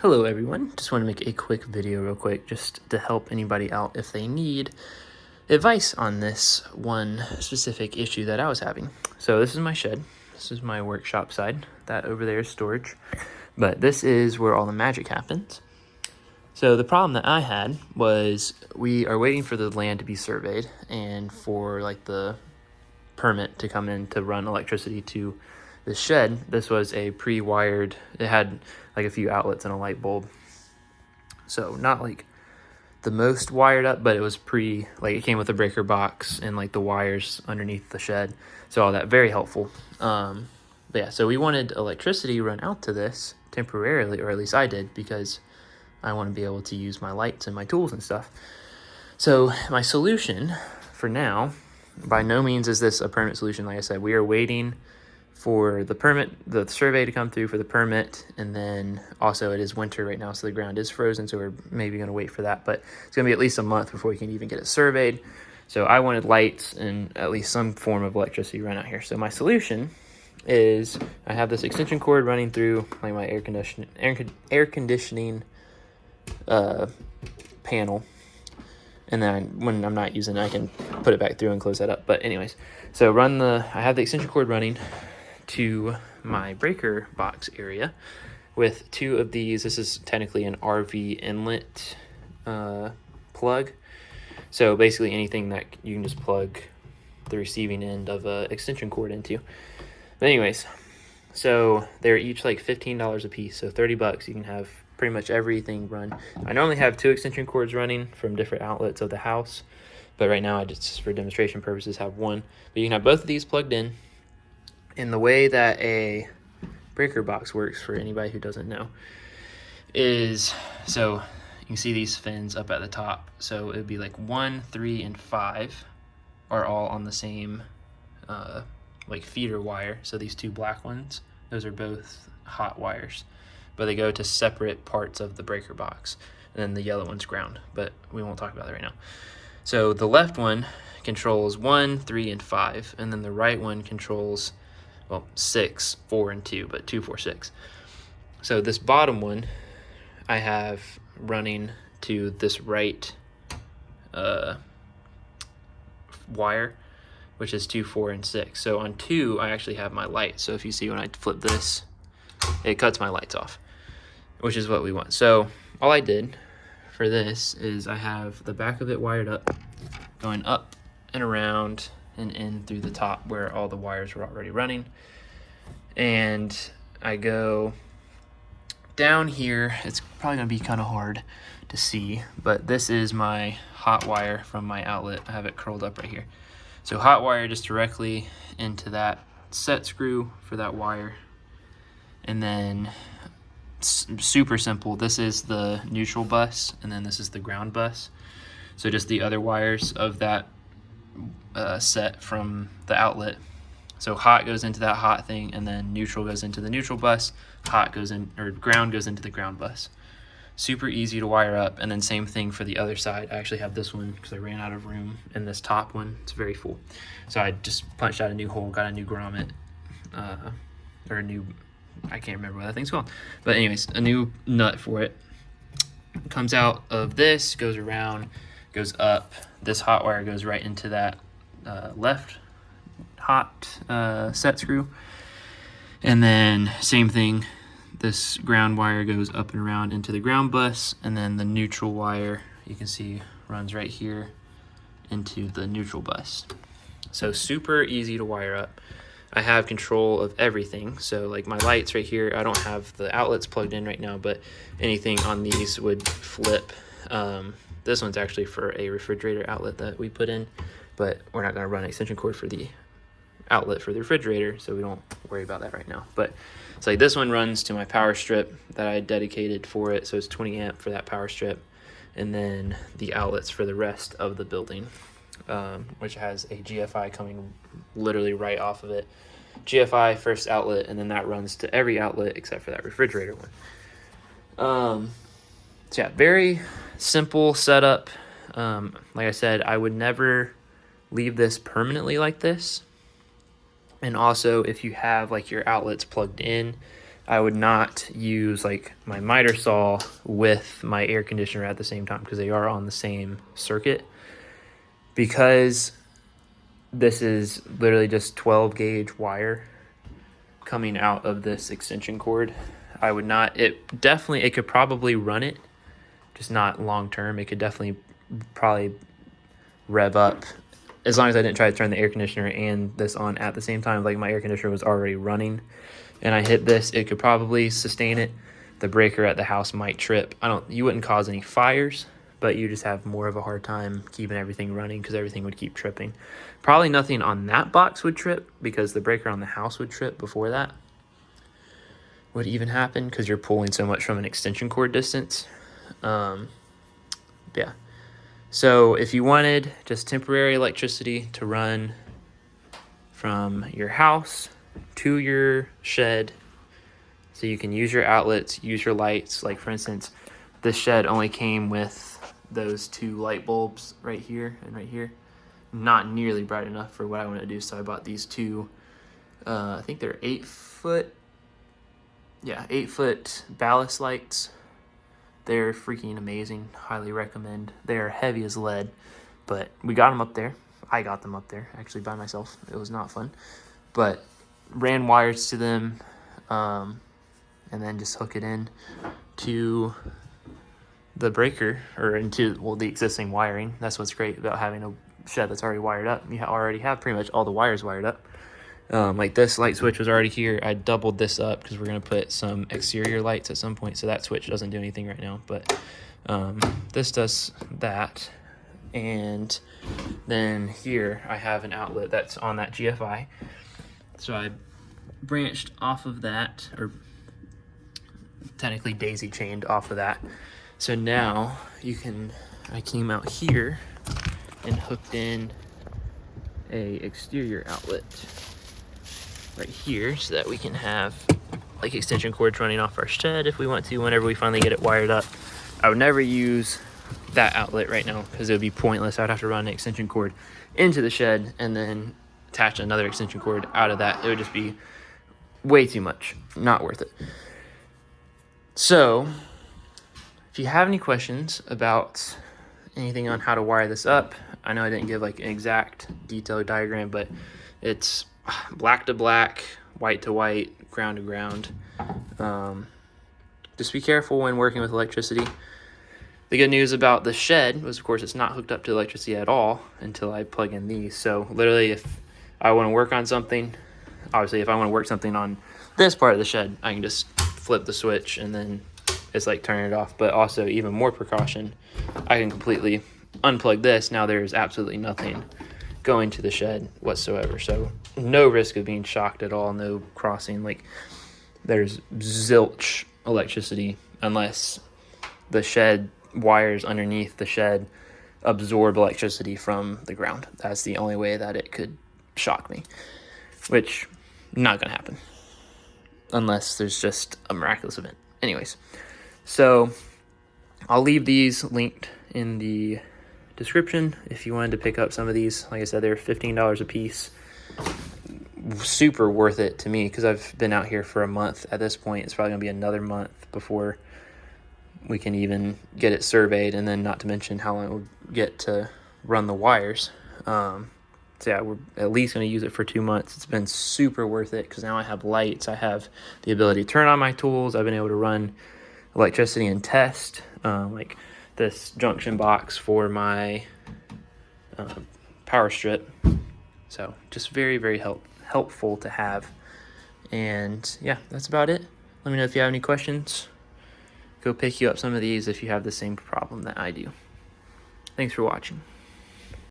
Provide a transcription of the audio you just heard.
Hello everyone, just want to make a quick video real quick just to help anybody out if they need advice on this one specific issue that I was having. So this is my shed, this is my workshop side, that over there is storage, but this is where all the magic happens. So the problem that I had was we are waiting for the land to be surveyed and for like the permit to come in to run electricity to the shed. This was a pre-wired, it had like a few outlets and a light bulb, so not like the most wired up, but it was like it came with a breaker box and like the wires underneath the shed, so all that very helpful. But yeah, so we wanted electricity run out to this temporarily, or at least I did, because I want to be able to use my lights and my tools and stuff. So my solution for now, by no means is this a permanent solution. Like I said, we are waiting for the permit, the survey to come through for the permit, and then also it is winter right now, so the ground is frozen, so we're maybe going to wait for that, but it's going to be at least a month before we can even get it surveyed. So I wanted lights and at least some form of electricity run out here. So my solution is I have this extension cord running through like my air conditioning panel, and then when I'm not using it, I can put it back through and close that up. But anyways, so I have the extension cord running to my breaker box area with two of these. This is technically an RV inlet plug. So basically anything that you can just plug the receiving end of a extension cord into. But anyways, so they're each like $15 a piece, so $30. You can have pretty much everything run. I normally have two extension cords running from different outlets of the house, but right now I just, for demonstration purposes, have one. But you can have both of these plugged in. And the way that a breaker box works, for anybody who doesn't know, is, so you can see these fins up at the top. So it would be like 1, 3, and 5 are all on the same like feeder wire. So these two black ones, those are both hot wires, but they go to separate parts of the breaker box. And then the yellow one's ground, but we won't talk about that right now. So the left one controls 1, 3, and 5, and then the right one controls, well, 6, 4, and 2, but 2, 4, 6. So this bottom one I have running to this right wire, which is 2, 4, and 6. So on 2, I actually have my light. So if you see when I flip this, it cuts my lights off, which is what we want. So all I did for this is I have the back of it wired up, going up and around and in through the top where all the wires were already running. And I go down here. It's probably gonna be kind of hard to see, but this is my hot wire from my outlet. I have it curled up right here. So hot wire just directly into that set screw for that wire. And then super simple, this is the neutral bus, and then this is the ground bus. So just the other wires of that set from the outlet. So hot goes into that hot thing, and then neutral goes into the neutral bus, hot goes in, or ground goes into the ground bus. Super easy to wire up. And then same thing for the other side. I actually have this one because I ran out of room in this top one. It's very full, so I just punched out a new hole, got a new grommet, or a new, I can't remember what that thing's called, but anyways, a new nut for it. Comes out of this, goes around, goes up. This hot wire goes right into that left hot set screw, and then same thing, this ground wire goes up and around into the ground bus, and then the neutral wire, you can see, runs right here into the neutral bus. So super easy to wire up. I have control of everything. So like my lights right here, I don't have the outlets plugged in right now, but anything on these would flip. This one's actually for a refrigerator outlet that we put in, but we're not gonna run an extension cord for the outlet for the refrigerator, so we don't worry about that right now. But it's like this one runs to my power strip that I dedicated for it, so it's 20 amp for that power strip, and then the outlets for the rest of the building, which has a GFI coming literally right off of it. GFI first outlet, and then that runs to every outlet except for that refrigerator one. So yeah, very simple setup. Like I said, I would never leave this permanently like this. And also, if you have like your outlets plugged in, I would not use like my miter saw with my air conditioner at the same time because they are on the same circuit. Because this is literally just 12 gauge wire coming out of this extension cord, I would not, it could probably run it, just not long term. It could definitely probably rev up as long as I didn't try to turn the air conditioner and this on at the same time. Like my air conditioner was already running and I hit this, it could probably sustain it. The breaker at the house might trip. You wouldn't cause any fires, but you just have more of a hard time keeping everything running because everything would keep tripping. Probably nothing on that box would trip because the breaker on the house would trip before that would even happen because you're pulling so much from an extension cord distance. Yeah. So if you wanted just temporary electricity to run from your house to your shed, so you can use your outlets, use your lights. Like for instance, this shed only came with those 2 light bulbs right here and right here. Not nearly bright enough for what I want to do, so I bought these 2, I think they're 8-foot ballast lights. They're freaking amazing. Highly recommend. They're heavy as lead, but we got them up there. I got them up there actually by myself. It was not fun, but ran wires to them, and then just hook it in to the breaker or into the existing wiring. That's what's great about having a shed that's already wired up. You already have pretty much all the wires wired up. Like this light switch was already here. I doubled this up because we're going to put some exterior lights at some point, so that switch doesn't do anything right now, but this does that. And then here I have an outlet that's on that GFI, so I branched off of that, or technically daisy chained off of that. So now I came out here and hooked in a exterior outlet right here so that we can have like extension cords running off our shed if we want to, whenever we finally get it wired up. I would never use that outlet right now because it would be pointless. I'd have to run an extension cord into the shed and then attach another extension cord out of that. It would just be way too much. Not worth it. So if you have any questions about anything on how to wire this up, I know I didn't give like an exact detailed diagram, but it's black to black, white to white, ground to ground. Just be careful when working with electricity. The good news about the shed was, of course, it's not hooked up to electricity at all until I plug in these. So literally, if I want to work on something, obviously if I want to work something on this part of the shed, I can just flip the switch and then it's like turning it off. But also, even more precaution, I can completely unplug this. Now there's absolutely nothing going to the shed whatsoever, so no risk of being shocked at all, no crossing. Like there's zilch electricity unless the shed wires underneath the shed absorb electricity from the ground. That's the only way that it could shock me, which not gonna happen unless there's just a miraculous event. Anyways, so I'll leave these linked in the description if you wanted to pick up some of these. Like I said, they're $15 a piece. Super worth it to me because I've been out here for a month at this point. It's probably gonna be another month before we can even get it surveyed, and then not to mention how long it will get to run the wires. So yeah, we're at least going to use it for 2 months. It's been super worth it because now I have lights. I have the ability to turn on my tools. I've been able to run electricity and test, like this junction box for my power strip. So just very, very helpful to have. And yeah, that's about it. Let me know if you have any questions. Go pick you up some of these if you have the same problem that I do. Thanks for watching.